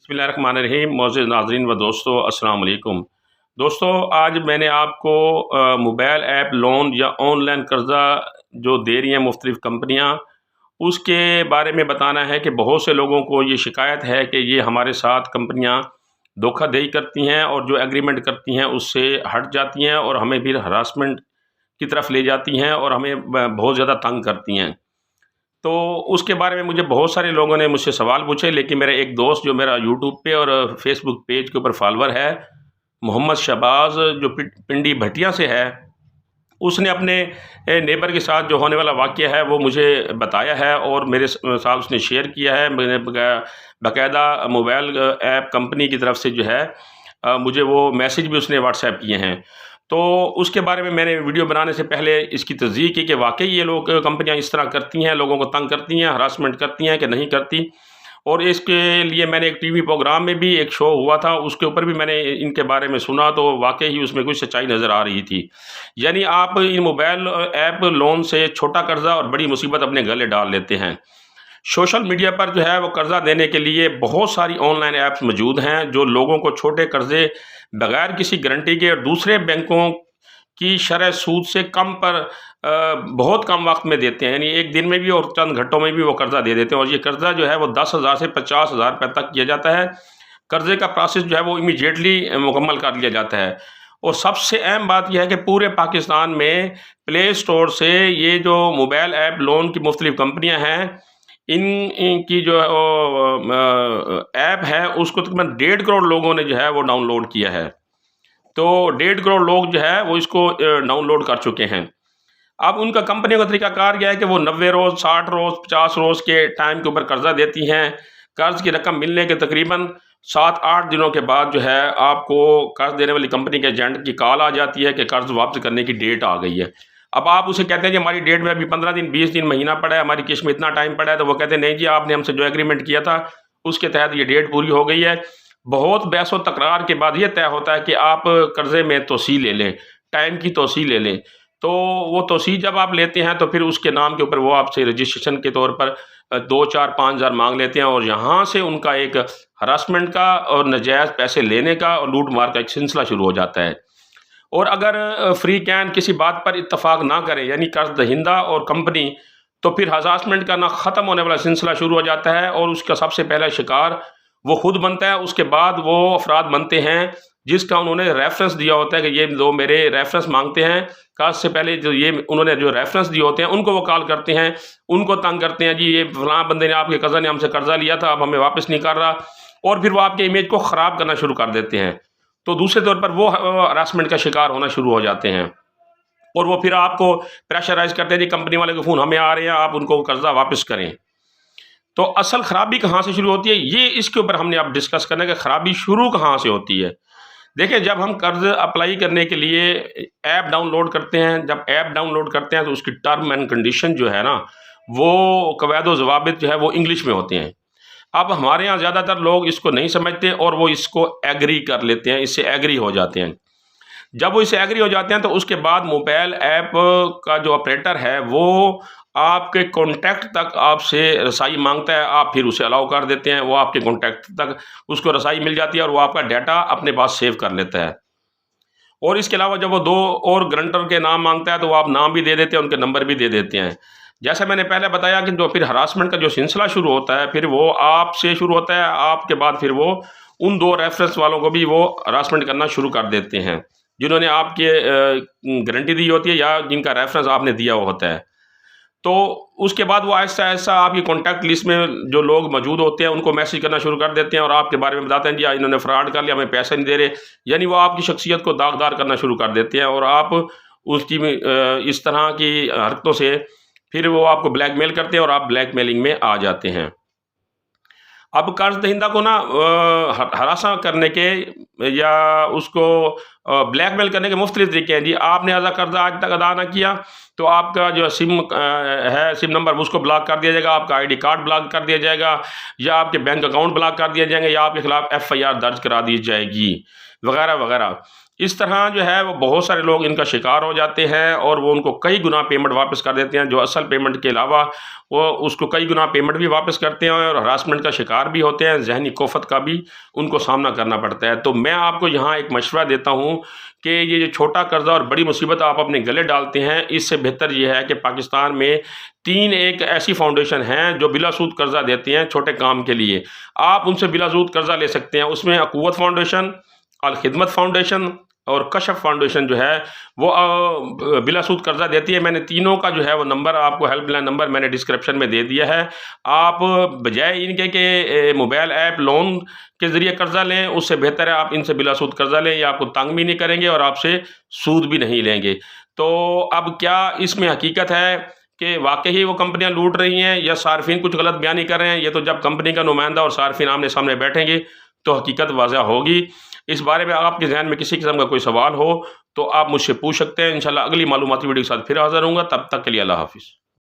بسم اللہ الرحمن الرحیم۔ معزز ناظرین و دوستو، السلام علیکم۔ دوستو، آج میں نے آپ کو موبائل ایپ لون یا آن لائن قرضہ جو دے رہی ہیں مختلف کمپنیاں، اس کے بارے میں بتانا ہے کہ بہت سے لوگوں کو یہ شکایت ہے کہ یہ ہمارے ساتھ کمپنیاں دھوکہ دہی کرتی ہیں اور جو ایگریمنٹ کرتی ہیں اس سے ہٹ جاتی ہیں اور ہمیں پھر ہراسمنٹ کی طرف لے جاتی ہیں اور ہمیں بہت زیادہ تنگ کرتی ہیں۔ تو اس کے بارے میں مجھے بہت سارے لوگوں نے مجھ سے سوال پوچھے، لیکن میرا ایک دوست جو میرا یوٹیوب پہ اور فیس بک پیج کے اوپر فالوور ہے، محمد شہباز، جو پنڈی بھٹیا سے ہے، اس نے اپنے نیبر کے ساتھ جو ہونے والا واقعہ ہے وہ مجھے بتایا ہے اور میرے ساتھ اس نے شیئر کیا ہے۔ میں نے باقاعدہ موبائل ایپ کمپنی کی طرف سے جو ہے مجھے وہ میسیج بھی اس نے واٹس ایپ کیے ہیں۔ تو اس کے بارے میں نے ویڈیو بنانے سے پہلے اس کی تصدیق کی کہ واقعی یہ لوگ کمپنیاں اس طرح کرتی ہیں، لوگوں کو تنگ کرتی ہیں، ہراسمنٹ کرتی ہیں کہ نہیں کرتی۔ اور اس کے لیے میں نے ایک ٹی وی پروگرام میں بھی ایک شو ہوا تھا، اس کے اوپر بھی میں نے ان کے بارے میں سنا تو واقعی ہی اس میں کچھ سچائی نظر آ رہی تھی۔ یعنی آپ ان موبائل ایپ لون سے چھوٹا قرضہ اور بڑی مصیبت اپنے گلے ڈال لیتے ہیں۔ سوشل میڈیا پر جو ہے وہ قرضہ دینے کے لیے بہت ساری آن لائن ایپس موجود ہیں جو لوگوں کو چھوٹے قرضے بغیر کسی گارنٹی کے اور دوسرے بینکوں کی شرح سود سے کم پر بہت کم وقت میں دیتے ہیں، یعنی ایک دن میں بھی اور چند گھنٹوں میں بھی وہ قرضہ دے دیتے ہیں۔ اور یہ قرضہ جو ہے وہ 10,000 سے 50,000 روپے تک کیا جاتا ہے۔ قرضے کا پروسیس جو ہے وہ امیڈیٹلی مکمل کر لیا جاتا ہے۔ اور سب سے اہم بات یہ ہے کہ پورے پاکستان میں پلے اسٹور سے یہ جو موبائل ایپ لون کی مختلف کمپنیاں ہیں، ان کی جو ایپ ہے اس کو تقریباً 1.5 کروڑ لوگوں نے جو ہے وہ ڈاؤن لوڈ کیا ہے۔ تو 1.5 کروڑ لوگ جو ہے وہ اس کو ڈاؤن لوڈ کر چکے ہیں۔ اب ان کا کمپنی کا طریقہ کار کیا ہے کہ وہ 90 روز، 60 روز، 50 روز کے ٹائم کے اوپر قرضہ دیتی ہیں۔ قرض کی رقم ملنے کے تقریباً 7-8 دنوں کے بعد جو ہے آپ کو قرض دینے والی کمپنی کے ایجنٹ کی کال آ جاتی ہے کہ قرض واپس کرنے کی ڈیٹ آ گئی ہے۔ اب آپ اسے کہتے ہیں کہ ہماری ڈیٹ میں ابھی 15 دن، 20 دن، مہینہ پڑا ہے، ہماری قسط میں اتنا ٹائم پڑا ہے، تو وہ کہتے ہیں نہیں جی، آپ نے ہم سے جو ایگریمنٹ کیا تھا اس کے تحت یہ ڈیٹ پوری ہو گئی ہے۔ بہت بحث و تکرار کے بعد یہ طے ہوتا ہے کہ آپ قرضے میں توسیع لے لیں، ٹائم کی توسیع لے لیں۔ تو وہ توسیع جب آپ لیتے ہیں تو پھر اس کے نام کے اوپر وہ آپ سے رجسٹریشن کے طور پر 2، 4، 5 ہزار مانگ لیتے ہیں اور یہاں سے ان کا ایک ہراسمنٹ کا اور ناجائز پیسے لینے کا اور لوٹ مار کا ایک سلسلہ شروع ہو جاتا ہے۔ اور اگر فری کین کسی بات پر اتفاق نہ کرے، یعنی قرض دہندہ اور کمپنی، تو پھر ہراسمنٹ کا نہ ختم ہونے والا سلسلہ شروع ہو جاتا ہے اور اس کا سب سے پہلا شکار وہ خود بنتا ہے۔ اس کے بعد وہ افراد بنتے ہیں جس کا انہوں نے ریفرنس دیا ہوتا ہے کہ یہ لوگ میرے ریفرنس مانگتے ہیں۔ قرض سے پہلے جو یہ انہوں نے جو ریفرنس دیے ہوتے ہیں ان کو وہ کال کرتے ہیں، ان کو تنگ کرتے ہیں، جی یہ فلاں بندے نے، آپ کے کزن نے ہم سے قرضہ لیا تھا، اب ہمیں واپس نہیں کر رہا، اور پھر وہ آپ کے امیج کو خراب کرنا شروع کر دیتے ہیں۔ تو دوسرے طور پر وہ ہراسمنٹ کا شکار ہونا شروع ہو جاتے ہیں اور وہ پھر آپ کو پریشرائز کرتے ہیں، جی کمپنی والے کے فون ہمیں آ رہے ہیں، آپ ان کو قرضہ واپس کریں۔ تو اصل خرابی کہاں سے شروع ہوتی ہے، یہ اس کے اوپر ہم نے اب ڈسکس کرنا ہے کہ خرابی شروع کہاں سے ہوتی ہے۔ دیکھیں، جب ہم قرض اپلائی کرنے کے لیے ایپ ڈاؤن لوڈ کرتے ہیں، جب ایپ ڈاؤن لوڈ کرتے ہیں تو اس کی ٹرم اینڈ کنڈیشن جو ہے نا، وہ قواعد و ضوابط جو ہے وہ انگلش میں ہوتے ہیں۔ اب ہمارے ہاں زیادہ تر لوگ اس کو نہیں سمجھتے اور وہ اس کو ایگری کر لیتے ہیں، اس سے ایگری ہو جاتے ہیں۔ جب وہ اس سے ایگری ہو جاتے ہیں تو اس کے بعد موبائل ایپ کا جو آپریٹر ہے وہ آپ کے کانٹیکٹ تک آپ سے رسائی مانگتا ہے، آپ پھر اسے الاؤ کر دیتے ہیں، وہ آپ کے کانٹیکٹ تک اس کو رسائی مل جاتی ہے اور وہ آپ کا ڈیٹا اپنے پاس سیو کر لیتا ہے۔ اور اس کے علاوہ جب وہ 2 اور گرنٹر کے نام مانگتا ہے تو وہ آپ نام بھی دے دیتے ہیں، ان کے نمبر بھی دے دیتے ہیں۔ جیسے میں نے پہلے بتایا کہ جو پھر ہراسمنٹ کا جو سلسلہ شروع ہوتا ہے، پھر وہ آپ سے شروع ہوتا ہے، آپ کے بعد پھر وہ ان 2 ریفرنس والوں کو بھی وہ ہراسمنٹ کرنا شروع کر دیتے ہیں جنہوں نے آپ کے گارنٹی دی ہوتی ہے یا جن کا ریفرنس آپ نے دیا ہوتا ہے۔ تو اس کے بعد وہ آہستہ آہستہ آپ کی کانٹیکٹ لسٹ میں جو لوگ موجود ہوتے ہیں ان کو میسج کرنا شروع کر دیتے ہیں اور آپ کے بارے میں بتاتے ہیں، جی انہوں نے فراڈ کر لیا، ہمیں پیسے نہیں دے رہے، یعنی وہ آپ کی شخصیت کو داغدار کرنا شروع کر دیتے ہیں اور آپ اس کی اس طرح کی حرکتوں سے پھر وہ آپ کو بلیک میل کرتے ہیں اور آپ بلیک میلنگ میں آ جاتے ہیں۔ اب قرض دہندہ کو نا ہراساں کرنے کے یا اس کو بلیک میل کرنے کے مختلف طریقے ہیں۔ جی آپ نے قرضہ آج تک ادا نہ کیا تو آپ کا جو سم ہے، سم نمبر، اس کو بلاک کر دیا جائے گا، آپ کا ID کارڈ بلاک کر دیا جائے گا، یا آپ کے بینک اکاؤنٹ بلاک کر دیے جائیں گے، یا آپ کے خلاف FIR درج کرا دی جائے گی، وغیرہ وغیرہ۔ اس طرح جو ہے وہ بہت سارے لوگ ان کا شکار ہو جاتے ہیں اور وہ ان کو کئی گنا پیمنٹ واپس کر دیتے ہیں، جو اصل پیمنٹ کے علاوہ وہ اس کو کئی گنا پیمنٹ بھی واپس کرتے ہیں اور ہراسمنٹ کا شکار بھی ہوتے ہیں، ذہنی کوفت کا بھی ان کو سامنا کرنا پڑتا ہے۔ تو میں آپ کو یہاں ایک مشورہ دیتا ہوں کہ یہ جو چھوٹا قرضہ اور بڑی مصیبت آپ اپنے گلے ڈالتے ہیں، اس سے بہتر یہ ہے کہ پاکستان میں ایک ایسی فاؤنڈیشن ہیں جو بلا سود قرضہ دیتے ہیں چھوٹے کام کے لیے، آپ ان سے بلا سود قرضہ لے سکتے ہیں۔ اس میں قوت فاؤنڈیشن، الخدمت فاؤنڈیشن اور کشف فاؤنڈیشن جو ہے وہ بلا سود قرضہ دیتی ہے۔ میں نے تینوں کا جو ہے وہ نمبر آپ کو، ہیلپ لائن نمبر میں نے ڈسکرپشن میں دے دیا ہے۔ آپ بجائے ان کے کہ موبائل ایپ لون کے ذریعے قرضہ لیں، اس سے بہتر ہے آپ ان سے بلا سود قرضہ لیں، یہ آپ کو تنگ بھی نہیں کریں گے اور آپ سے سود بھی نہیں لیں گے۔ تو اب کیا اس میں حقیقت ہے کہ واقعی وہ کمپنیاں لوٹ رہی ہیں یا صارفین کچھ غلط بیانی کر رہے ہیں؟ یہ تو جب کمپنی کا نمائندہ اور صارفین آمنے سامنے بیٹھیں گے تو حقیقت واضح ہوگی۔ اس بارے میں آپ کے ذہن میں کسی قسم کا کوئی سوال ہو تو آپ مجھ سے پوچھ سکتے ہیں۔ انشاءاللہ اگلی معلوماتی ویڈیو کے ساتھ پھر حاضر ہوں گا، تب تک کے لیے اللہ حافظ۔